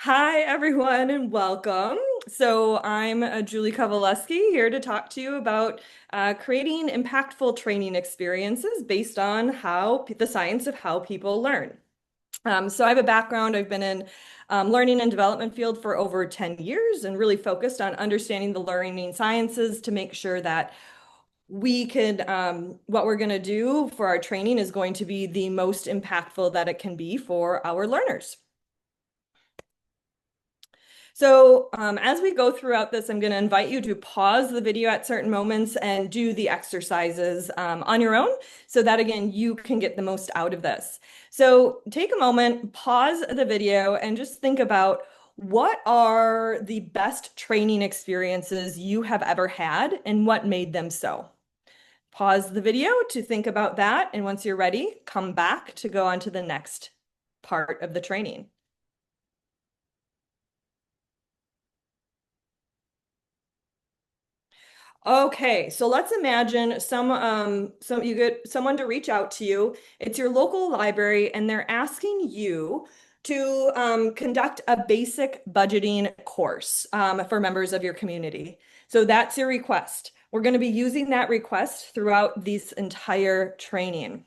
Hi, everyone, and welcome. I'm Julie Kovaleski here to talk to you about creating impactful training experiences based on the science of how people learn. I have a background. I've been in learning and development field for over 10 years and really focused on understanding the learning sciences to make sure that what we're going to do for our training is going to be the most impactful that it can be for our learners. As we go throughout this, I'm going to invite you to pause the video at certain moments and do the exercises on your own so that, again, you can get the most out of this. So take a moment, pause the video, and just think about what are the best training experiences you have ever had and what made them so. Pause the video to think about that. And once you're ready, come back to go on to the next part of the training. Okay, so let's imagine you get someone to reach out to you. It's your local library, and they're asking you to conduct a basic budgeting course for members of your community. So that's your request. We're going to be using that request throughout this entire training.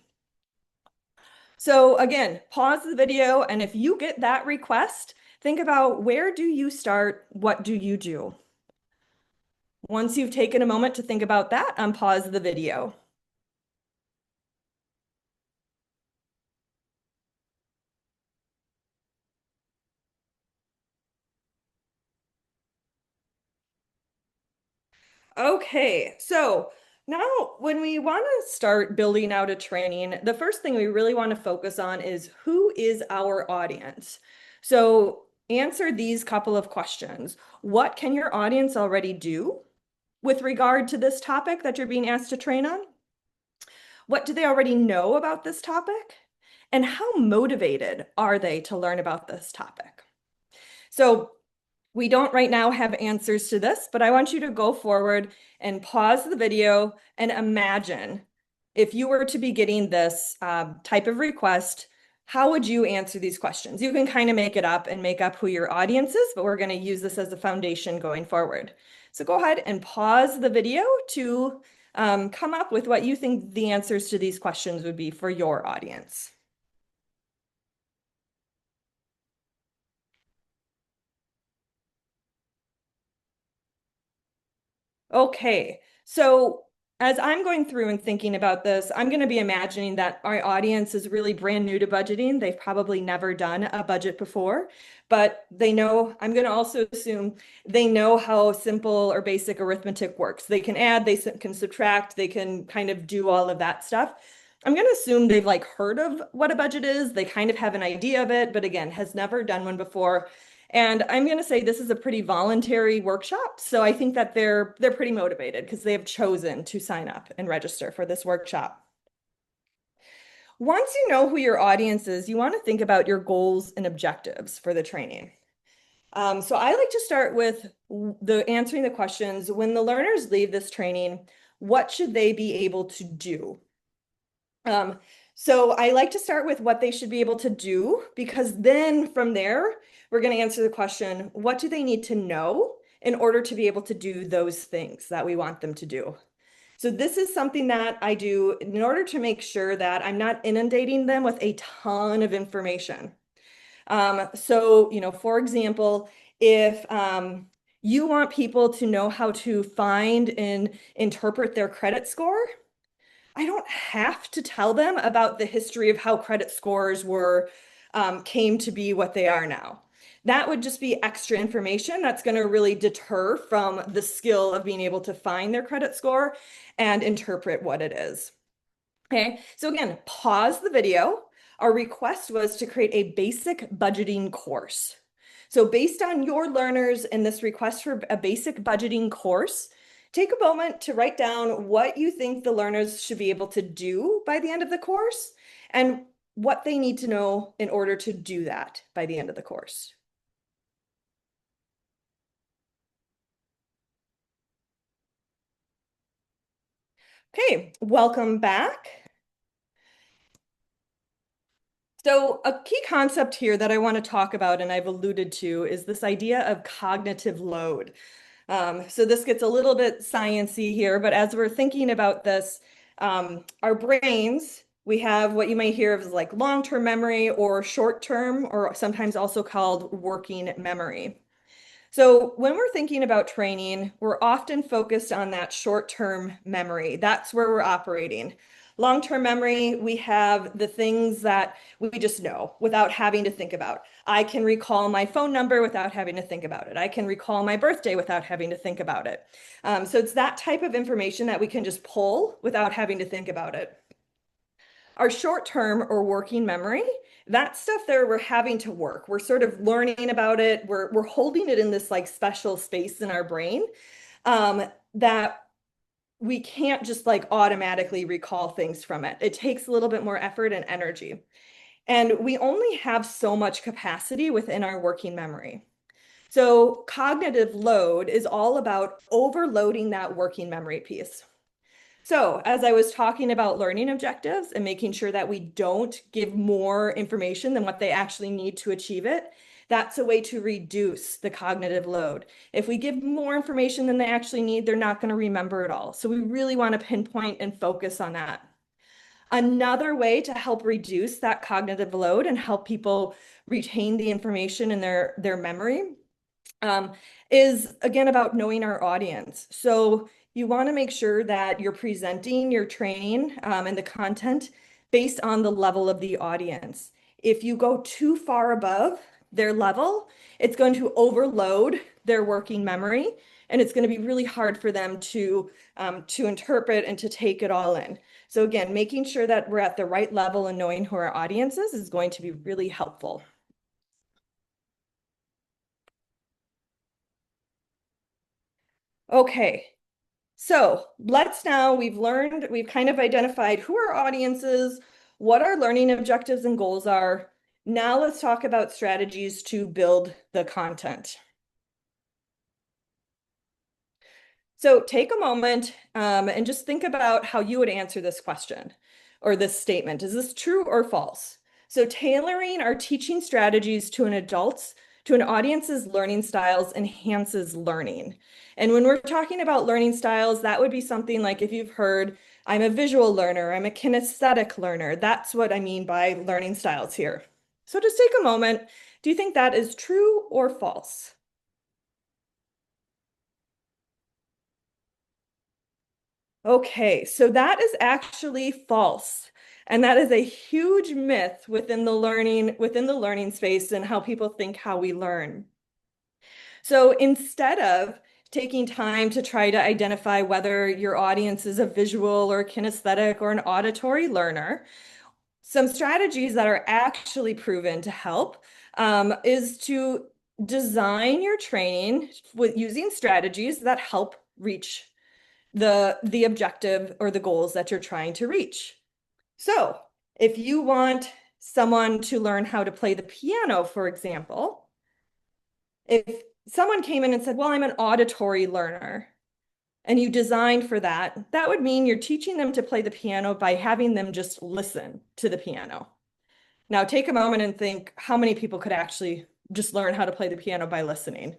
So again, pause the video, and if you get that request, think about where do you start? What do you do? Once you've taken a moment to think about that, unpause the video. Okay, so now when we want to start building out a training, the first thing we really want to focus on is who is our audience? So answer these couple of questions. What can your audience already do with regard to this topic that you're being asked to train on? What do they already know about this topic? And how motivated are they to learn about this topic? So we don't right now have answers to this, but I want you to go forward and pause the video and imagine if you were to be getting this type of request, how would you answer these questions? You can kind of make it up and make up who your audience is, but we're going to use this as a foundation going forward. So go ahead and pause the video to come up with what you think the answers to these questions would be for your audience. Okay, so as I'm going through and thinking about this, I'm going to be imagining that our audience is really brand new to budgeting. They've probably never done a budget before, but they know, I'm going to also assume they know how simple or basic arithmetic works. They can add, they can subtract, they can kind of do all of that stuff. I'm going to assume they've like heard of what a budget is. They kind of have an idea of it, but again, has never done one before. And I'm going to say this is a pretty voluntary workshop. So I think that they're pretty motivated because they have chosen to sign up and register for this workshop. Once you know who your audience is, you want to think about your goals and objectives for the training. So I like to start with the answering the questions. When the learners leave this training, what should they be able to do? Um, so I like to start with what they should be able to do, because then from there, we're going to answer the question, what do they need to know in order to be able to do those things that we want them to do? So this is something that I do in order to make sure that I'm not inundating them with a ton of information. For example, if you want people to know how to find and interpret their credit score, I don't have to tell them about the history of how credit scores came to be what they are now. That would just be extra information that's going to really deter from the skill of being able to find their credit score and interpret what it is. Okay, so again, pause the video. Our request was to create a basic budgeting course. So based on your learners and this request for a basic budgeting course, take a moment to write down what you think the learners should be able to do by the end of the course and what they need to know in order to do that by the end of the course. Okay, welcome back. So, a key concept here that I want to talk about, and I've alluded to, is this idea of cognitive load. So, this gets a little bit sciencey here, but as we're thinking about this, our brains, we have what you might hear of as like long-term memory or short-term, or sometimes also called working memory. So, when we're thinking about training, we're often focused on that short-term memory. That's where we're operating. Long-term memory, we have the things that we just know without having to think about. I can recall my phone number without having to think about it. I can recall my birthday without having to think about it. So it's that type of information that we can just pull without having to think about it. Our short-term or working memory, that stuff there we're having to work. We're sort of learning about it. We're holding it in this like special space in our brain that we can't just like automatically recall things from it. It takes a little bit more effort and energy. And we only have so much capacity within our working memory. So cognitive load is all about overloading that working memory piece. So, as I was talking about learning objectives and making sure that we don't give more information than what they actually need to achieve it, that's a way to reduce the cognitive load. If we give more information than they actually need, they're not going to remember it all. So, we really want to pinpoint and focus on that. Another way to help reduce that cognitive load and help people retain the information in their memory um, is again about knowing our audience. So you want to make sure that you're presenting your training and the content based on the level of the audience. If you go too far above their level, it's going to overload their working memory, and it's going to be really hard for them to interpret and to take it all in. So again, making sure that we're at the right level and knowing who our audience is going to be really helpful. Okay, so we've kind of identified who our audience is, what our learning objectives and goals are. Now let's talk about strategies to build the content. So take a moment and just think about how you would answer this question or this statement. Is this true or false? So tailoring our teaching strategies to an audience's learning styles enhances learning. And when we're talking about learning styles, that would be something like if you've heard, I'm a visual learner, I'm a kinesthetic learner. That's what I mean by learning styles here. So just take a moment. Do you think that is true or false? Okay, so that is actually false. And that is a huge myth within the learning space and how people think how we learn. So instead of taking time to try to identify whether your audience is a visual or kinesthetic or an auditory learner, some strategies that are actually proven to help is to design your training with using strategies that help reach the objective or the goals that you're trying to reach. So, if you want someone to learn how to play the piano, for example, if someone came in and said, "Well, I'm an auditory learner," and you designed for that, that would mean you're teaching them to play the piano by having them just listen to the piano. Now, take a moment and think how many people could actually just learn how to play the piano by listening?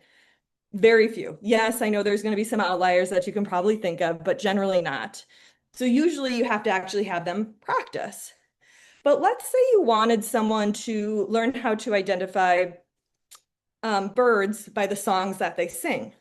Very few. Yes, I know there's going to be some outliers that you can probably think of, but generally not. So usually you have to actually have them practice. But let's say you wanted someone to learn how to identify birds by the songs that they sing.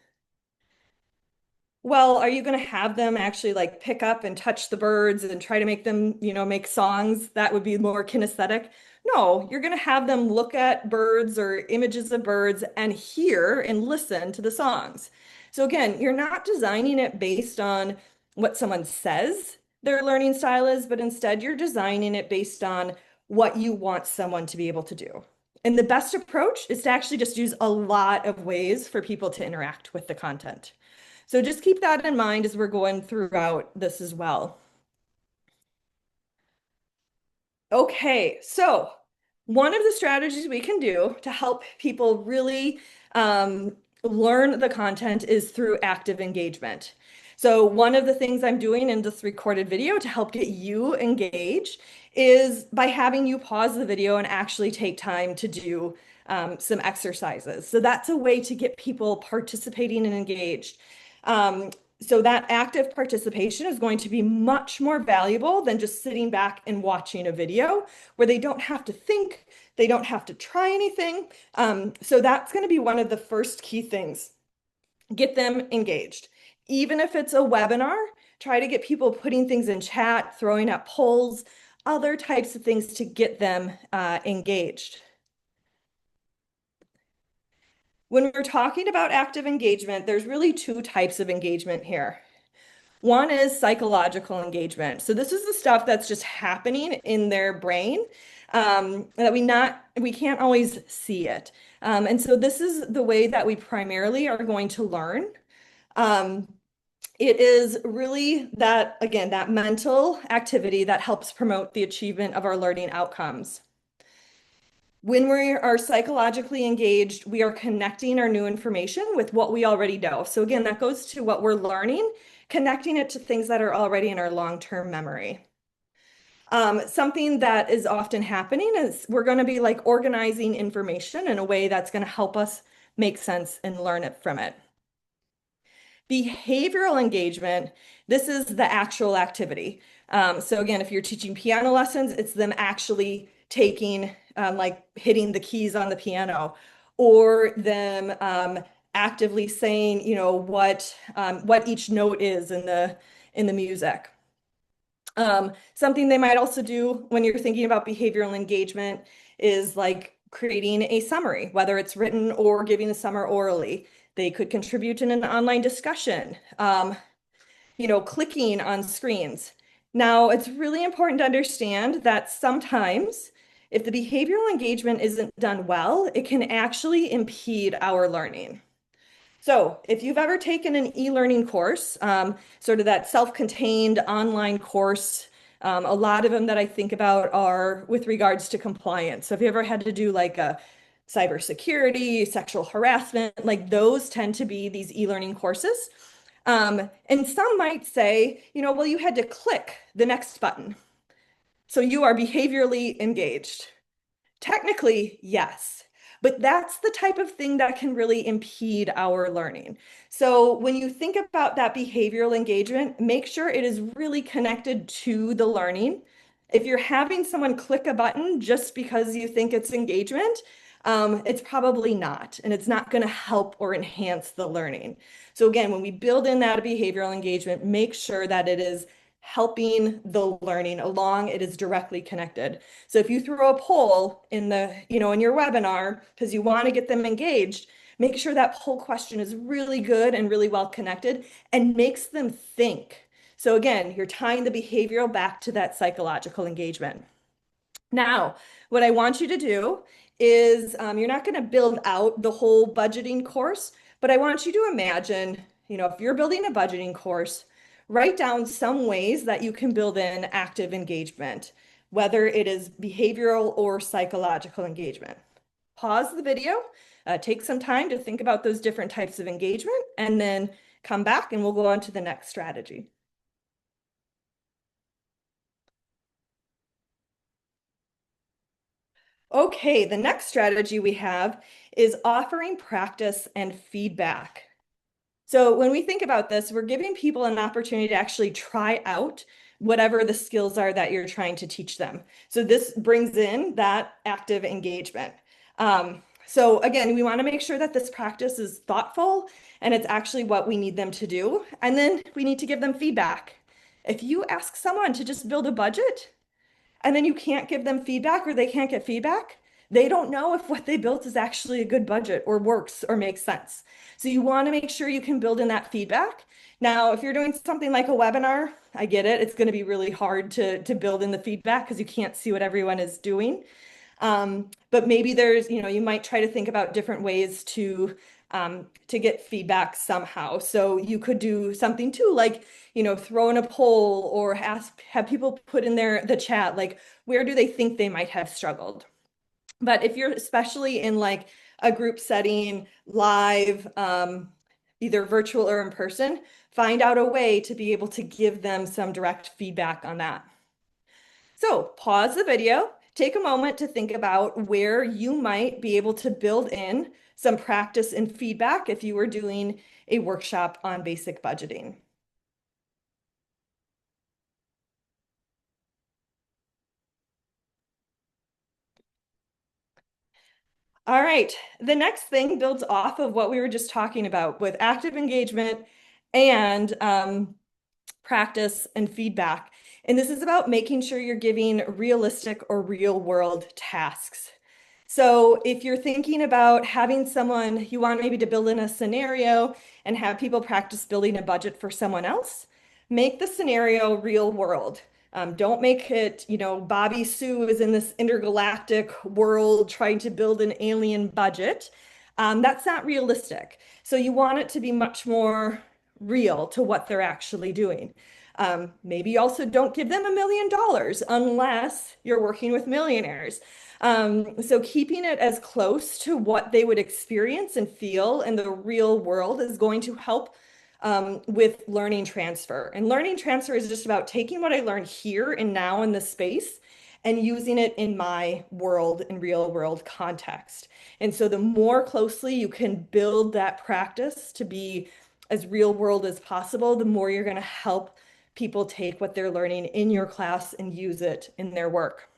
Well, are you going to have them actually like pick up and touch the birds and try to make them, make songs that would be more kinesthetic? No, you're going to have them look at birds or images of birds and hear and listen to the songs. So again, you're not designing it based on what someone says their learning style is, but instead you're designing it based on what you want someone to be able to do. And the best approach is to actually just use a lot of ways for people to interact with the content. So just keep that in mind as we're going throughout this as well. Okay, so one of the strategies we can do to help people really learn the content is through active engagement. So one of the things I'm doing in this recorded video to help get you engaged is by having you pause the video and actually take time to do some exercises. So that's a way to get people participating and engaged. Um, so that active participation is going to be much more valuable than just sitting back and watching a video where they don't have to think, they don't have to try anything. So that's going to be one of the first key things. Get them engaged. Even if it's a webinar, try to get people putting things in chat, throwing up polls, other types of things to get them engaged. When we're talking about active engagement, there's really two types of engagement here. One is psychological engagement. So this is the stuff that's just happening in their brain that we can't always see it. And so this is the way that we primarily are going to learn. It is really that, again, that mental activity that helps promote the achievement of our learning outcomes. When we are psychologically engaged, we are connecting our new information with what we already know. So again, that goes to what we're learning, connecting it to things that are already in our long-term memory. Something that is often happening is we're going to be like organizing information in a way that's going to help us make sense and learn it from it. Behavioral engagement, this is the actual activity. So again, if you're teaching piano lessons, it's them actually taking, like hitting the keys on the piano, or them actively saying, what each note is in the music. Something they might also do when you're thinking about behavioral engagement is like creating a summary, whether it's written or giving a summary orally. They could contribute in an online discussion, clicking on screens. Now, it's really important to understand that sometimes if the behavioral engagement isn't done well, it can actually impede our learning. So if you've ever taken an e-learning course, sort of that self-contained online course, a lot of them that I think about are with regards to compliance. So if you ever had to do like a cybersecurity, sexual harassment, like those tend to be these e-learning courses. And some might say, well, you had to click the next button. So you are behaviorally engaged. Technically, yes, but that's the type of thing that can really impede our learning. So when you think about that behavioral engagement, make sure it is really connected to the learning. If you're having someone click a button just because you think it's engagement, it's probably not, and it's not going to help or enhance the learning. So again, when we build in that behavioral engagement, make sure that it is helping the learning along, it is directly connected. So if you throw a poll in in your webinar, because you want to get them engaged, make sure that poll question is really good and really well connected and makes them think. So again, you're tying the behavioral back to that psychological engagement. Now, what I want you to do is you're not going to build out the whole budgeting course, but I want you to imagine, if you're building a budgeting course, write down some ways that you can build in active engagement, whether it is behavioral or psychological engagement. Pause the video, take some time to think about those different types of engagement, and then come back and we'll go on to the next strategy. Okay, the next strategy we have is offering practice and feedback. So when we think about this, we're giving people an opportunity to actually try out whatever the skills are that you're trying to teach them. So this brings in that active engagement. So again, we want to make sure that this practice is thoughtful and it's actually what we need them to do. And then we need to give them feedback. If you ask someone to just build a budget, and then you can't give them feedback or they can't get feedback, they don't know if what they built is actually a good budget or works or makes sense. So you want to make sure you can build in that feedback. Now, if you're doing something like a webinar, I get it. It's going to be really hard to build in the feedback because you can't see what everyone is doing. But maybe there's, you might try to think about different ways to get feedback somehow. So you could do something too, like, throw in a poll or have people put in the chat, like, where do they think they might have struggled? But if you're especially in like a group setting, live, either virtual or in person, find out a way to be able to give them some direct feedback on that. So pause the video, take a moment to think about where you might be able to build in some practice and feedback if you were doing a workshop on basic budgeting. All right, the next thing builds off of what we were just talking about with active engagement and practice and feedback. And this is about making sure you're giving realistic or real world tasks. So if you're thinking about having someone, you want maybe to build in a scenario and have people practice building a budget for someone else, make the scenario real world. Don't make it, Bobby Sue is in this intergalactic world trying to build an alien budget. That's not realistic. So you want it to be much more real to what they're actually doing. Maybe also don't give them $1 million unless you're working with millionaires. So keeping it as close to what they would experience and feel in the real world is going to help with learning transfer. And learning transfer is just about taking what I learned here and now in this space and using it in my world, in real world context. And so the more closely you can build that practice to be as real world as possible, the more you're going to help people take what they're learning in your class and use it in their work.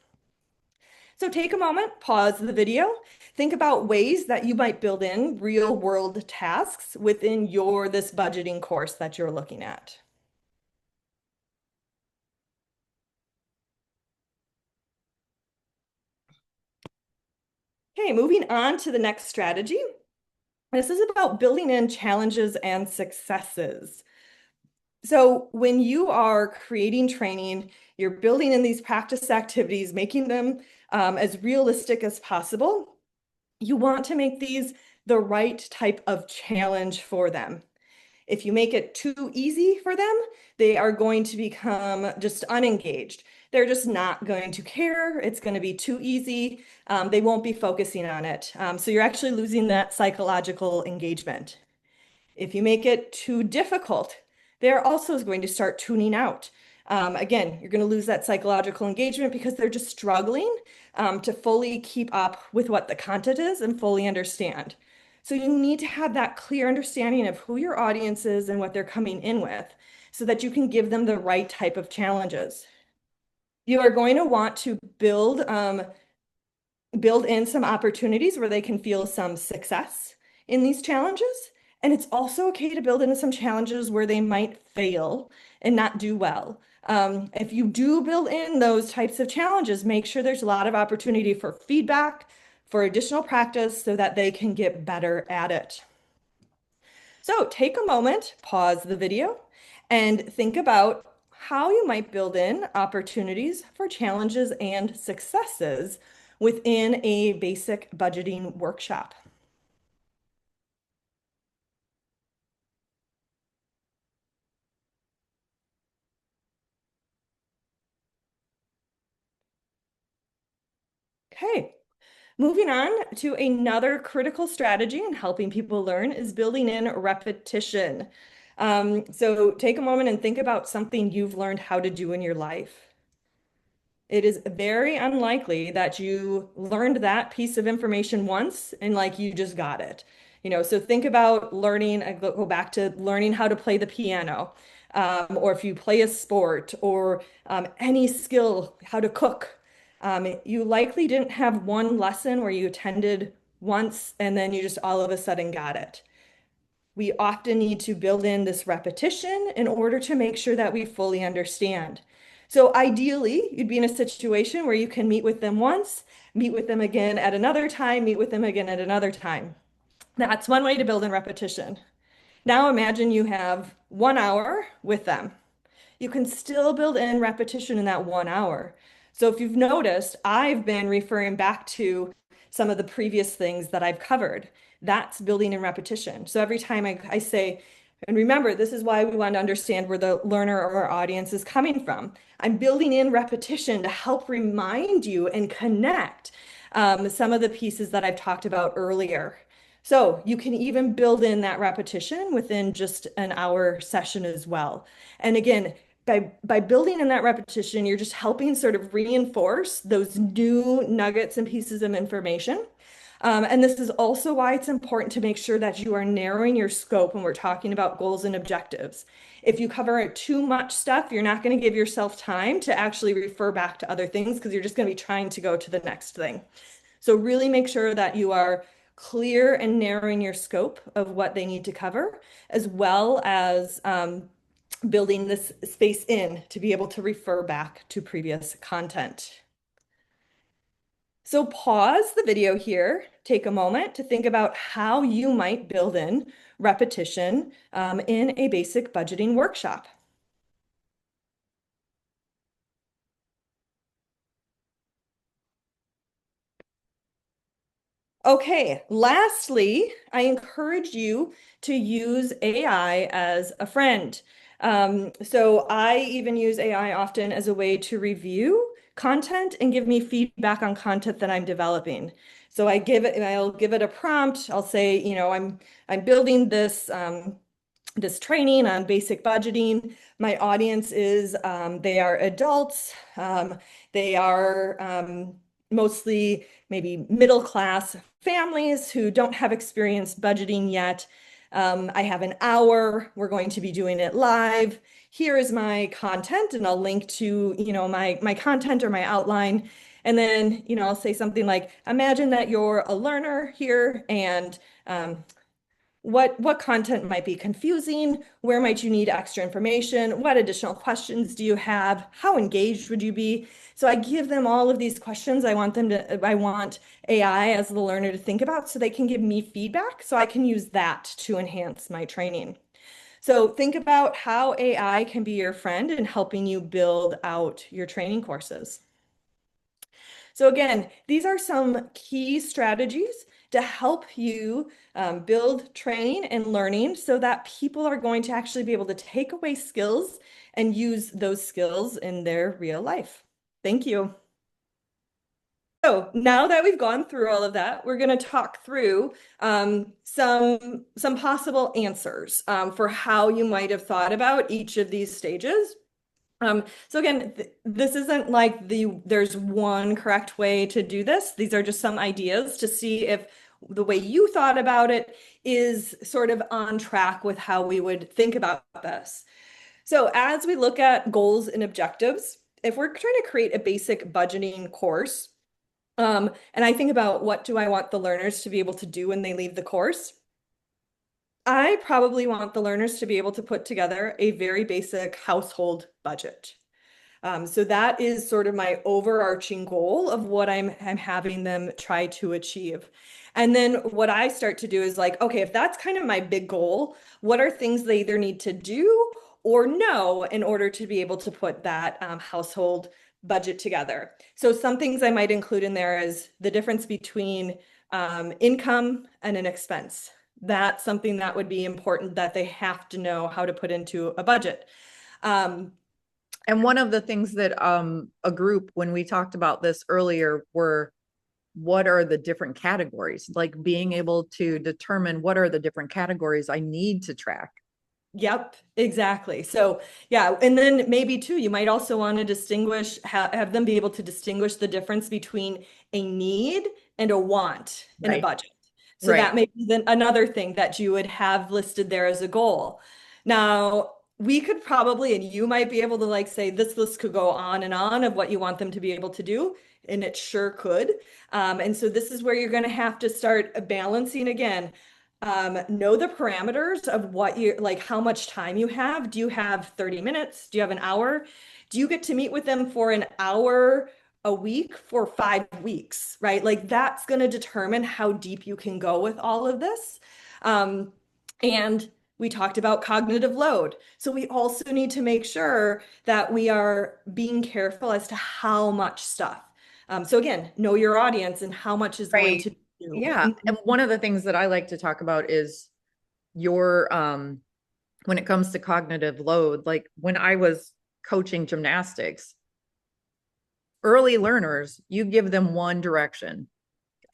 So take a moment, pause the video, think about ways that you might build in real world tasks within this budgeting course that you're looking at. Okay, moving on to the next strategy. This is about building in challenges and successes. So when you are creating training, you're building in these practice activities, making them as realistic as possible. You want to make these the right type of challenge for them. If you make it too easy for them, they are going to become just unengaged. They're just not going to care. It's going to be too easy. They won't be focusing on it. So you're actually losing that psychological engagement. If you make it too difficult, they're also going to start tuning out. Again, you're going to lose that psychological engagement because they're just struggling to fully keep up with what the content is and fully understand. So you need to have that clear understanding of who your audience is and what they're coming in with so that you can give them the right type of challenges. You are going to want to build in some opportunities where they can feel some success in these challenges. And it's also okay to build in some challenges where they might fail and not do well. If you do build in those types of challenges, make sure there's a lot of opportunity for feedback, for additional practice so that they can get better at it. So take a moment, pause the video, and think about how you might build in opportunities for challenges and successes within a basic budgeting workshop. Okay, moving on to another critical strategy in helping people learn is building in repetition. So take a moment and think about something you've learned how to do in your life. It is very unlikely that you learned that piece of information once and like you just got it. So think about learning, I go back to learning how to play the piano, or if you play a sport or any skill, how to cook. You likely didn't have one lesson where you attended once and then you just all of a sudden got it. We often need to build in this repetition in order to make sure that we fully understand. So ideally, you'd be in a situation where you can meet with them once, meet with them again at another time, meet with them again at another time. That's one way to build in repetition. Now imagine you have 1 hour with them. You can still build in repetition in that 1 hour. So if you've noticed, I've been referring back to some of the previous things that I've covered. That's building in repetition. So every time I say, and remember, this is why we want to understand where the learner or our audience is coming from. I'm building in repetition to help remind you and connect some of the pieces that I've talked about earlier. So you can even build in that repetition within just an hour session as well. And again, by building in that repetition, you're just helping sort of reinforce those new nuggets and pieces of information. And this is also why it's important to make sure that you are narrowing your scope when we're talking about goals and objectives. If you cover too much stuff, you're not going to give yourself time to actually refer back to other things because you're just going to be trying to go to the next thing. So really make sure that you are clear and narrowing your scope of what they need to cover, as well as building this space in to be able to refer back to previous content. So pause the video here, take a moment to think about how you might build in repetition in a basic budgeting workshop. Okay, lastly, I encourage you to use AI as a friend. So I even use AI often as a way to review content and give me feedback on content that I'm developing. So I'll give it a prompt. I'll say, I'm building this training on basic budgeting. My audience is they are adults. They are mostly maybe middle class families who don't have experience budgeting yet. I have an hour. We're going to be doing it live. Here is my content, and I'll link to, my content or my outline. And then, I'll say something like, imagine that you're a learner here and what content might be confusing? Where might you need extra information? What additional questions do you have? How engaged would you be? So I give them all of these questions. I want AI as the learner to think about so they can give me feedback so I can use that to enhance my training. So think about how AI can be your friend in helping you build out your training courses. So again, these are some key strategies to help you build training and learning so that people are going to actually be able to take away skills and use those skills in their real life. Thank you. So now that we've gone through all of that, we're going to talk through some possible answers for how you might have thought about each of these stages. So again, this isn't like there's one correct way to do this. These are just some ideas to see if the way you thought about it is sort of on track with how we would think about this. So as we look at goals and objectives, if we're trying to create a basic budgeting course, and I think about what do I want the learners to be able to do when they leave the course, I probably want the learners to be able to put together a very basic household budget. So that is sort of my overarching goal of what I'm having them try to achieve. And then what I start to do is like, okay, if that's kind of my big goal, what are things they either need to do or know in order to be able to put that household budget together? So some things I might include in there is the difference between income and an expense. That's something that would be important that they have to know how to put into a budget. And one of the things that a group, when we talked about this earlier, were what are the different categories, like being able to determine what are the different categories I need to track. Yep, exactly. So yeah, and then maybe too, you might also want to distinguish, have them be able to distinguish the difference between a need and a want in a budget. So that may be then another thing that you would have listed there as a goal. Now, we could probably, and you might be able to like say this list could go on and on of what you want them to be able to do, and it sure could. And so this is where you're going to have to start balancing again. Know the parameters of what you like, how much time you have. Do you have 30 minutes? Do you have an hour? Do you get to meet with them for an hour a week for 5 weeks, right? Like that's going to determine how deep you can go with all of this. And we talked about cognitive load. So we also need to make sure that we are being careful as to how much stuff. So again, know your audience and how much is going to do. Yeah. And one of the things that I like to talk about is your when it comes to cognitive load, like when I was coaching gymnastics, early learners, you give them one direction.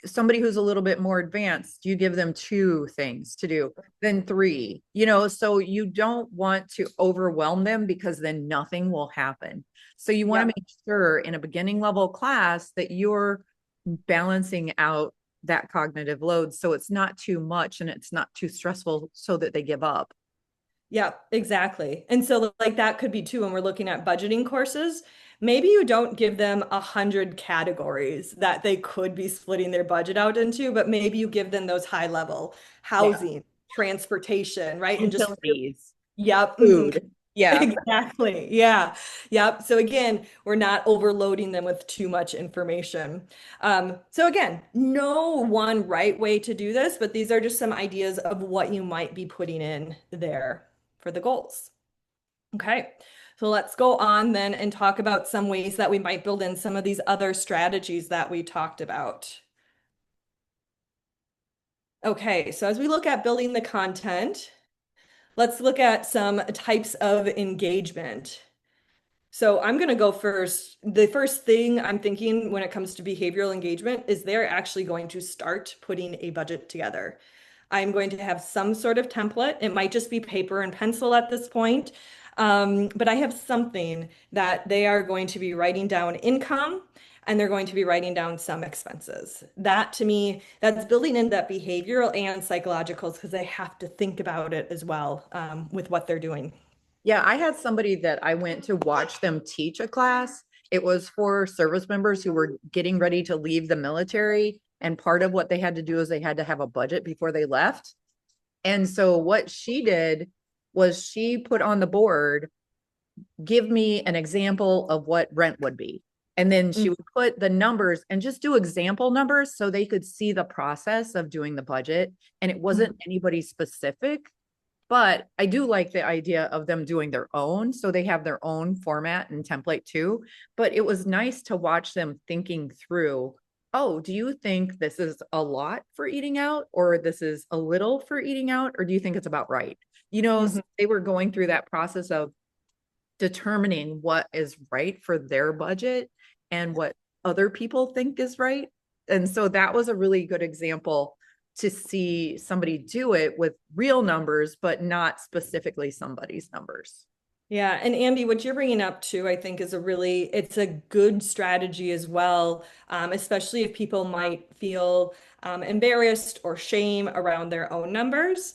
somebody who's a little bit more advanced, you give them 2 things to do, then 3, so you don't want to overwhelm them because then nothing will happen. So you want to Yep. make sure in a beginning level class that you're balancing out that cognitive load so it's not too much and it's not too stressful so that they give up. Yeah, exactly. And so like that could be too when we're looking at budgeting courses. Maybe you don't give them 100 categories that they could be splitting their budget out into, but maybe you give them those high level Yeah. housing, transportation, right? And just Utilities, yep. food. Yeah. Exactly. Yeah. Yep. So again, we're not overloading them with too much information. So again, no one right way to do this, but these are just some ideas of what you might be putting in there for the goals. Okay. So let's go on then and talk about some ways that we might build in some of these other strategies that we talked about. Okay. So as we look at building the content, let's look at some types of engagement. So I'm going to go first. The first thing I'm thinking when it comes to behavioral engagement is they're actually going to start putting a budget together. I'm going to have some sort of template. It might just be paper and pencil at this point. But I have something that they are going to be writing down income and they're going to be writing down some expenses. That to me, that's building in that behavioral and psychological because they have to think about it as well with what they're doing. Yeah, I had somebody that I went to watch them teach a class. It was for service members who were getting ready to leave the military. And part of what they had to do is they had to have a budget before they left. And so what she did was she put on the board, give me an example of what rent would be. And then she would put the numbers and just do example numbers so they could see the process of doing the budget. And it wasn't anybody specific. But I do like the idea of them doing their own. So they have their own format and template too. But it was nice to watch them thinking through, oh, do you think this is a lot for eating out or this is a little for eating out? Or do you think it's about right? So Mhm. they were going through that process of determining what is right for their budget and what other people think is right. And so that was a really good example to see somebody do it with real numbers, but not specifically somebody's numbers. Yeah, and Andy, what you're bringing up too, I think is it's a good strategy as well, especially if people might feel embarrassed or shame around their own numbers.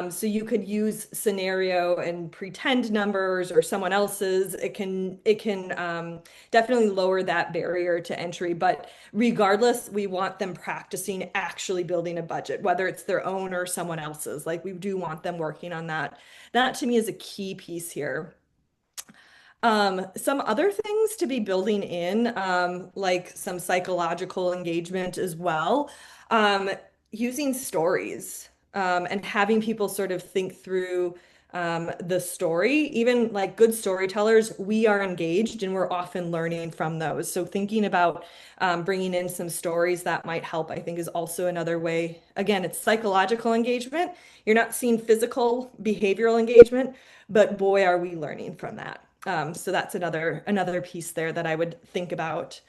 So you could use scenario and pretend numbers or someone else's. It can definitely lower that barrier to entry. But regardless, we want them practicing actually building a budget, whether it's their own or someone else's. Like we do want them working on that. That to me is a key piece here. Some other things to be building in, like some psychological engagement as well, um, using stories, and having people sort of think through the story. Even like good storytellers, we are engaged and we're often learning from those. So thinking about bringing in some stories that might help, I think, is also another way. Again, it's psychological engagement. You're not seeing physical behavioral engagement, but boy, are we learning from that. So that's another piece there that I would think about.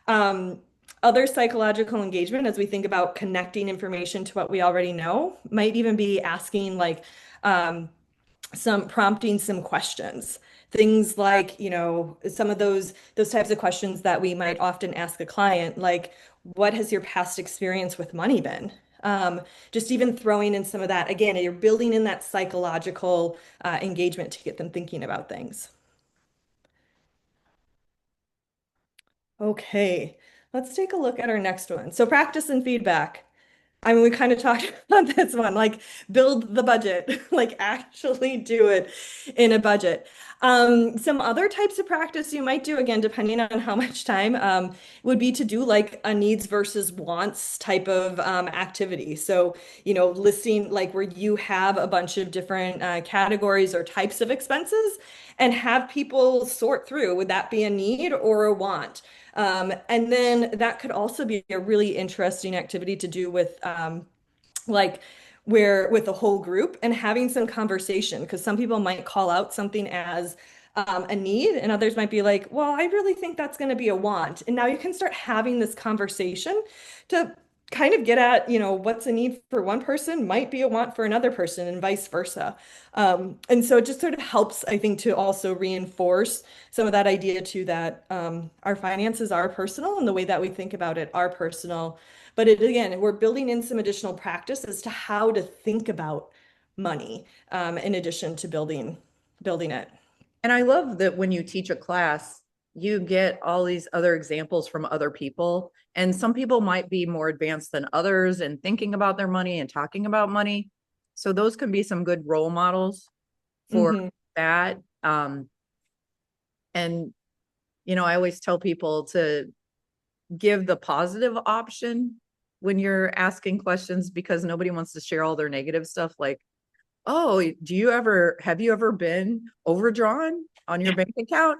Um, Other psychological engagement, as we think about connecting information to what we already know, might even be asking like some prompting some questions. Things like, some of those types of questions that we might often ask a client, like, what has your past experience with money been? Just even throwing in some of that. Again, you're building in that psychological engagement to get them thinking about things. Okay, let's take a look at our next one. So practice and feedback. I mean, we kind of talked about this one, like build the budget, like actually do it in a budget. Some other types of practice you might do, again, depending on how much time, would be to do like a needs versus wants type of activity. So, listing like where you have a bunch of different categories or types of expenses and have people sort through, would that be a need or a want? And then that could also be a really interesting activity to do with like where with the whole group and having some conversation because some people might call out something as a need and others might be like, well, I really think that's going to be a want. And now you can start having this conversation to kind of get at, what's a need for one person might be a want for another person and vice versa. And so it just sort of helps, I think, to also reinforce some of that idea too that our finances are personal and the way that we think about it are personal. But again, we're building in some additional practice as to how to think about money in addition to building it. And I love that when you teach a class, you get all these other examples from other people. And some people might be more advanced than others in thinking about their money and talking about money. So those can be some good role models for Hmm. that. And, I always tell people to give the positive option when you're asking questions because nobody wants to share all their negative stuff. Like, oh, have you ever been overdrawn on your bank account?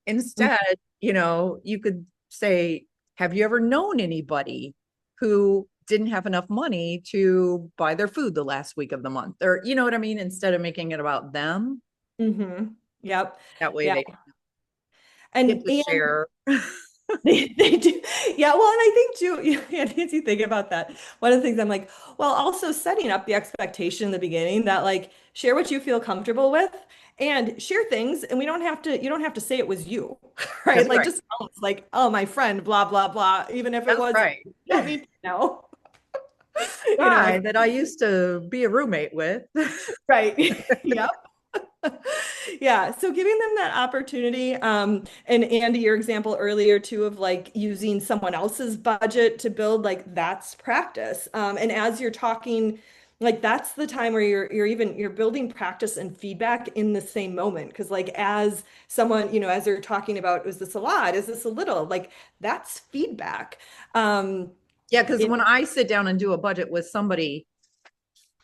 Instead, you could say, have you ever known anybody who didn't have enough money to buy their food the last week of the month? Or, you know what I mean? Instead of making it about them, Hmm. Yep. that way Yeah. they get And to share. they do. Yeah, well, and I think too, yeah, as you think about that, one of the things I'm like, well, also setting up the expectation in the beginning that like share what you feel comfortable with and share things, and you don't have to say it was you, right? That's Like right. just tell us like, oh, my friend, blah, blah, blah, even if it That's was, right. you don't need to know, Guy like, that I used to be a roommate with. right. Yep. Yeah, so giving them that opportunity, and Andy, your example earlier too of like using someone else's budget to build, like that's practice. And as you're talking, like that's the time where you're building practice and feedback in the same moment. Because like as someone, as they're talking about, is this a lot? Is this a little? Like that's feedback. Um, Yeah, because it, when I sit down and do a budget with somebody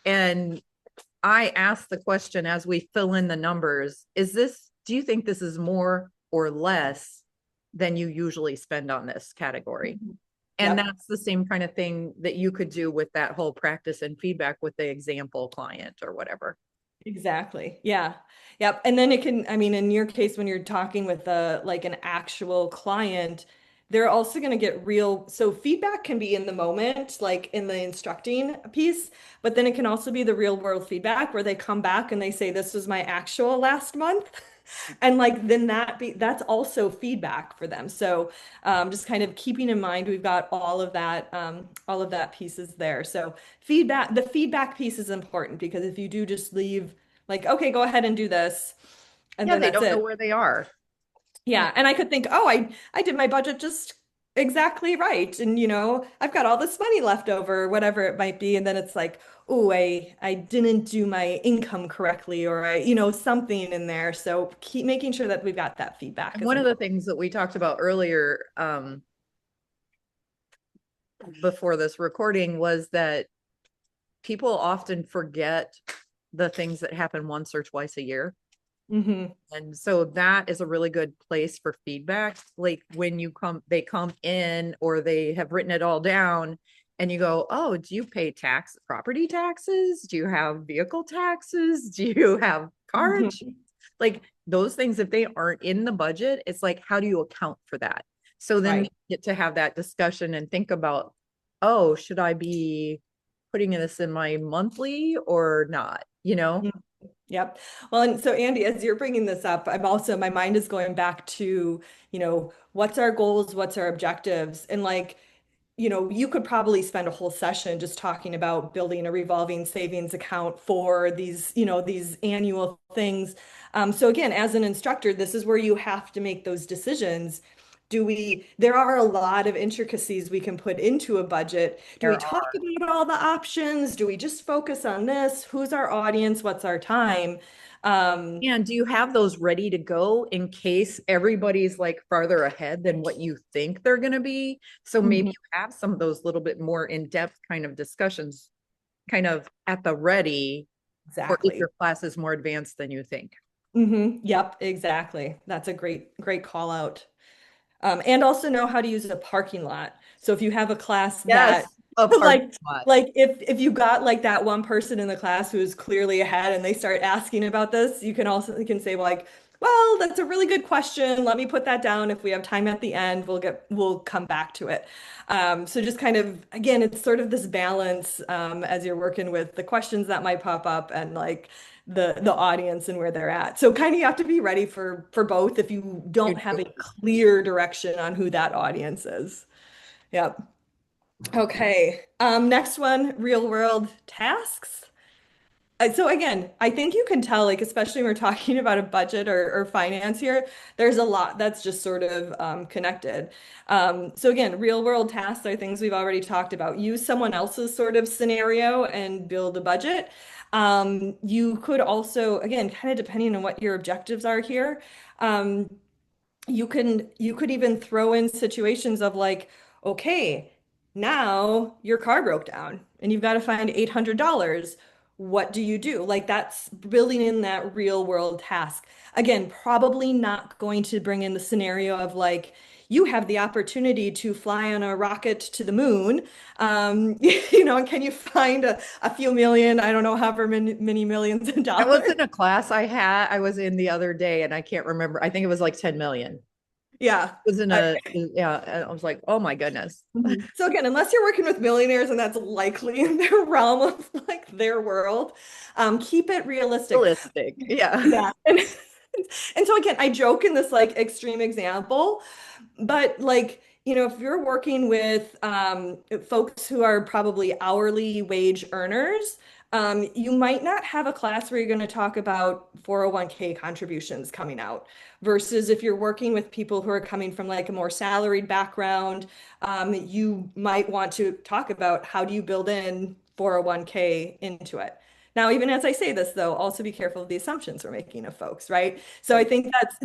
and I ask the question as we fill in the numbers, do you think this is more or less than you usually spend on this category? And yep. that's the same kind of thing that you could do with that whole practice and feedback with the example client or whatever. Exactly. Yeah. Yep. And then it can, I mean, in your case, when you're talking with like an actual client, they're also going to get real. So feedback can be in the moment, like in the instructing piece, but then it can also be the real world feedback where they come back and they say, this was my actual last month. And like then that's also feedback for them. So just kind of keeping in mind we've got all of that pieces there. So the feedback piece is important because if you do just leave like, okay, go ahead and do this, and Yeah, then they that's don't know it. where they are. Yeah. Yeah. And I could think, oh, I did my budget just exactly right. And I've got all this money left over, whatever it might be. And then it's like, oh, I didn't do my income correctly, or something in there. So keep making sure that we've got that feedback And is one of the important. things that we talked about earlier, before this recording was that people often forget the things that happen once or twice a year. Hmm. And so that is a really good place for feedback. Like when they come in or they have written it all down and you go, oh, do you pay property taxes? Do you have vehicle taxes? Do you have car insurance? Hmm. Like those things, if they aren't in the budget, it's like, how do you account for that? So then Right. you get to have that discussion and think about, oh, should I be putting this in my monthly or not? Yep. Well, and so Andy, as you're bringing this up, my mind is going back to, what's our goals, what's our objectives, and like, you could probably spend a whole session just talking about building a revolving savings account for these annual things. So again, as an instructor, this is where you have to make those decisions. There are a lot of intricacies we can put into a budget. Do we There talk are. about all the options? Do we just focus on this? Who's our audience? What's our time? Um, And do you have those ready to go in case everybody's like farther ahead than what you think they're going to be? So maybe mhm, you have some of those little bit more in-depth kind of discussions kind of at the ready for if exactly. your class is more advanced than you think. Yep, exactly. That's a great call out. And also know how to use a parking lot. So if you have a class Yes, that a parking like lot. if you got like that one person in the class who is clearly ahead and they start asking about this, you can say like, Well, that's a really good question. Let me put that down. If we have time at the end, we'll come back to it. So just kind of again, it's sort of this balance as you're working with the questions that might pop up and like the audience and where they're at. So kind of you have to be ready for both if you You don't have do. a clear direction on who that audience is. Yep. Okay. Next one, real world tasks. So again, I think you can tell, like, especially when we're talking about a budget or finance here, there's a lot that's just sort of connected. So again, real world tasks are things we've already talked about. Use someone else's sort of scenario and build a budget. You could also, again, kind of depending on what your objectives are here, um, you could even throw in situations of like, okay, now your car broke down and you've got to find $800. What do you do? Like that's building in that real world task. Again, probably not going to bring in the scenario of like you have the opportunity to fly on a rocket to the moon. And can you find a few million, I don't know, however many millions of That dollars? wasn't a class I was in the other day, and I can't remember. I think it was like 10 million. Yeah. It was in yeah, and I was like, oh my goodness. Mhm. So again, unless you're working with millionaires and that's likely in their realm of like their world, keep it realistic. Realistic. Yeah. Yeah. And so again, I joke in this like extreme example, but like, if you're working with folks who are probably hourly wage earners, you might not have a class where you're going to talk about 401k contributions coming out versus if you're working with people who are coming from like a more salaried background, you might want to talk about how do you build in 401k into it. Now, even as I say this, though, also be careful of the assumptions we're making of folks, right? So I think that's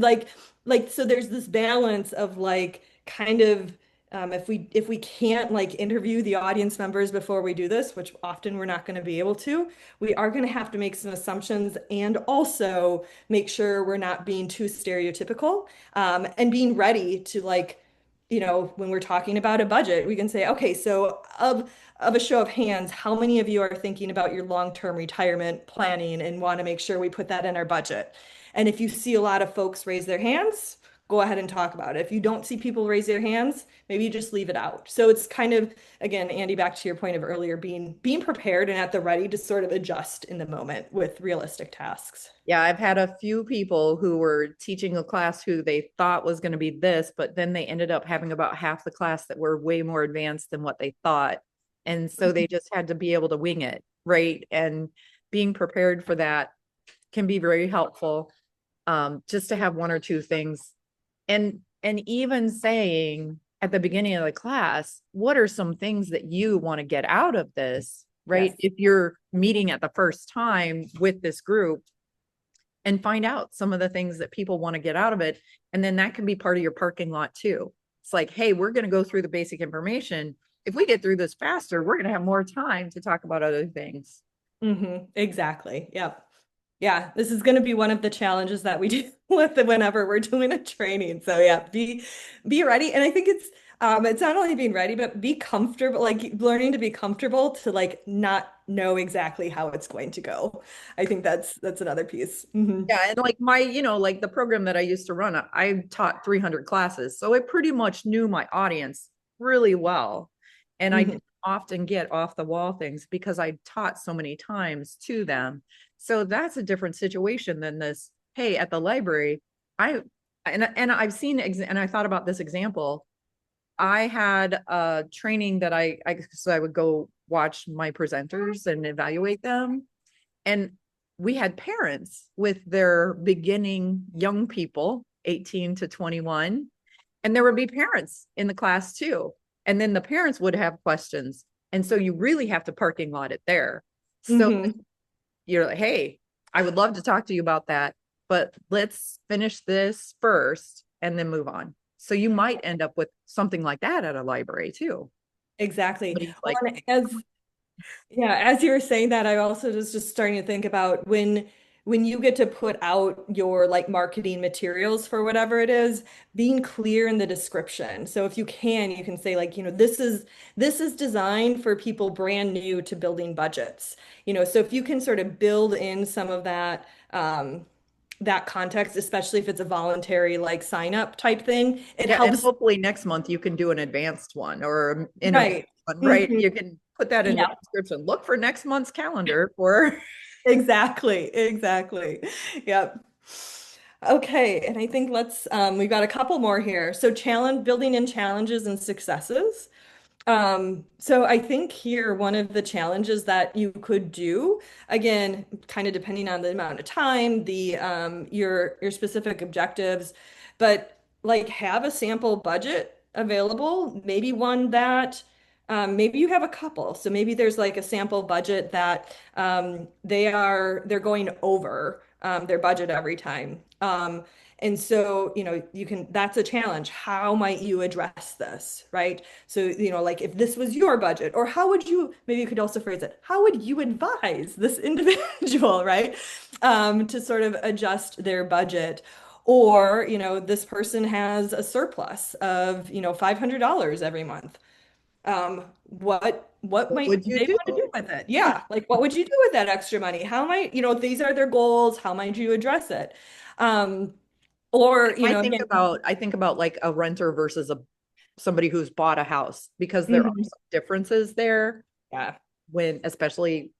so there's this balance of like kind of if we can't like interview the audience members before we do this, which often we're not going to be able to, we are going to have to make some assumptions and also make sure we're not being too stereotypical and being ready to like when we're talking about a budget, we can say, okay, so of a show of hands, how many of you are thinking about your long-term retirement planning and want to make sure we put that in our budget? And if you see a lot of folks raise their hands, go ahead and talk about it. If you don't see people raise their hands, maybe you just leave it out. So it's kind of, again, Andy, back to your point of earlier, being prepared and at the ready to sort of adjust in the moment with realistic tasks. Yeah, I've had a few people who were teaching a class who they thought was going to be this, but then they ended up having about half the class that were way more advanced than what they thought. And so they just had to be able to wing it, right? And being prepared for that can be very helpful. Just to have one or two things, and even saying at the beginning of the class, what are some things that you want to get out of this, right? Yes. If you're meeting at the first time with this group, and find out some of the things that people want to get out of it. And then that can be part of your parking lot too. It's like, hey, we're going to go through the basic information. If we get through this faster, we're going to have more time to talk about other things. Exactly. Yep. Yeah, this is going to be one of the challenges that we deal with whenever we're doing a training. So yeah, be ready. And I think it's not only being ready, but be comfortable, like learning to be comfortable to like not know exactly how it's going to go. I think that's another piece. Yeah, and like like the program that I used to run, I taught 300 classes, so I pretty much knew my audience really well. And I Mhm. didn't often get off the wall things because I taught so many times to them. So that's a different situation than this. Hey, at the library, I and I've seen and I thought about this example. I had a training that so I would go watch my presenters and evaluate them, and we had parents with their beginning young people, 18 to 21, and there would be parents in the class too. And then the parents would have questions. And so you really have to parking lot it there. So Mhm. you're like, hey, I would love to talk to you about that, but let's finish this first and then move on. So you might end up with something like that at a library too. Exactly. Somebody's Well, like, and as you were saying that, I also just starting to think about when you get to put out your like marketing materials for whatever it is, being clear in the description. So if you can say like, this is designed for people brand new to building budgets. So if you can sort of build in some of that that context, especially if it's a voluntary like sign up type thing. It Yeah, and helps. hopefully next month you can do an advanced one or an intermediate Right. one, right? Mhm. You can put that in the Yeah, description. Look for next month's calendar for. exactly. Exactly. Yep. Okay, and I think we've got a couple more here. So challenge building in challenges and successes. So I think here one of the challenges that you could do, again, kind of depending on the amount of time, the your specific objectives, but like have a sample budget available, maybe one that maybe you have a couple. So maybe there's like a sample budget that they're going over their budget every time. And so, you can, that's a challenge. How might you address this, right? So, like if this was your budget, or how would you, maybe you could also phrase it, how would you advise this individual, right? To sort of adjust their budget. Or, this person has a surplus of, $500 every month. What What might would you they want to do? do with it? Yeah, like what would you do with that extra money? How might, if these are their goals, how might you address it? Um, or, again, I think about like a renter versus a somebody who's bought a house because there are mhm, some differences there yeah. when especially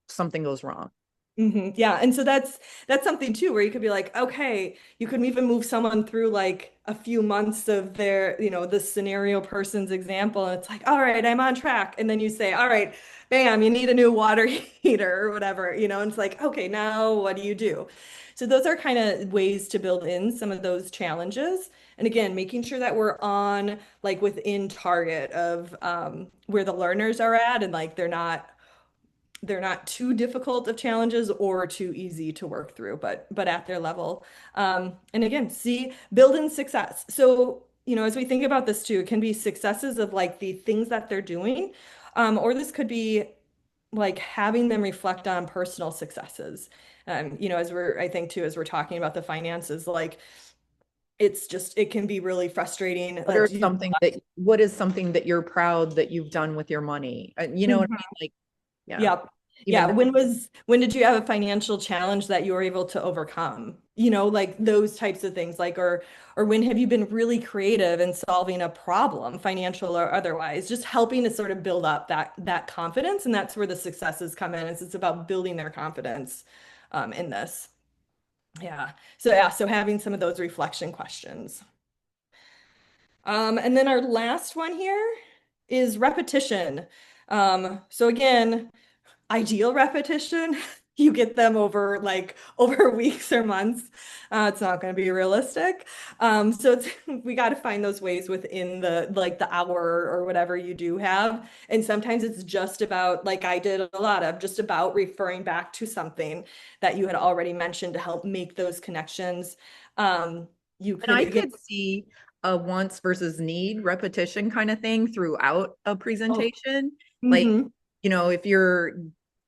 something goes wrong. Yeah. And so that's something too, where you could be like, okay, you could even move someone through like a few months of their, the scenario person's example. And it's like, all right, I'm on track. And then you say, all right, bam, you need a new water heater or whatever, and it's like, okay, now what do you do? So those are kind of ways to build in some of those challenges. And again, making sure that we're on like within target of where the learners are at and like they're not too difficult of challenges or too easy to work through, but at their level. And again, see, build in success. So, as we think about this too, it can be successes of like the things that they're doing, or this could be like having them reflect on personal successes. I think too, as we're talking about the finances, like it can be really frustrating. What is something that you're proud that you've done with your money? You know what I Mhm. mean? Like, yeah, Yep. even Yeah. that. When did you have a financial challenge that you were able to overcome? Like those types of things, like, or when have you been really creative in solving a problem, financial or otherwise, just helping to sort of build up that confidence. And that's where the successes come in. It's about building their confidence in this. Yeah. So having some of those reflection questions. And then our last one here is repetition. So again, ideal repetition, you get them over weeks or months. It's not going to be realistic. So we got to find those ways within the hour or whatever you do have. And sometimes it's just about, like I did a lot of, just about referring back to something that you had already mentioned to help make those connections. You And could, I again, could see a wants versus need repetition kind of thing throughout a oh, presentation. Like, hmm if you're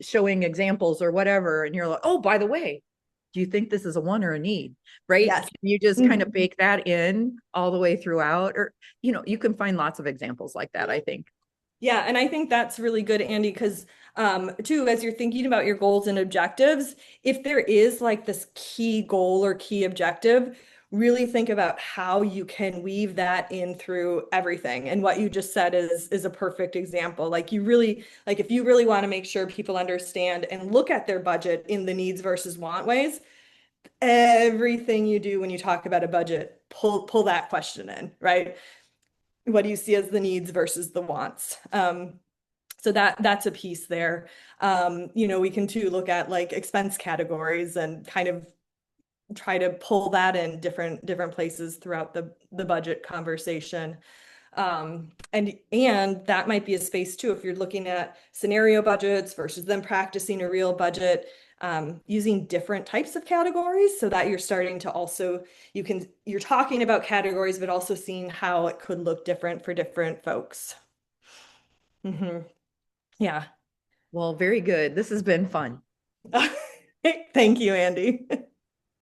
showing examples or whatever, and you're like, oh, by the way, do you think this is a want or a need? Right? yes. You just kind of Mhm. bake that in all the way throughout, or, you can find lots of examples like that, I think. Yeah, and I think that's really good, Andy, because too, as you're thinking about your goals and objectives, if there is like this key goal or key objective, really think about how you can weave that in through everything. And what you just said is a perfect example. Like if you really want to make sure people understand and look at their budget in the needs versus want ways, everything you do when you talk about a budget, pull that question in, right? What do you see as the needs versus the wants? So that's a piece there. We can too look at like expense categories and kind of try to pull that in different places throughout the budget conversation. And that might be a space too, if you're looking at scenario budgets versus them practicing a real budget, using different types of categories so that you're starting to also, you're talking about categories, but also seeing how it could look different for different folks. Yeah. Well, very good. This has been fun. Thank you, Andy.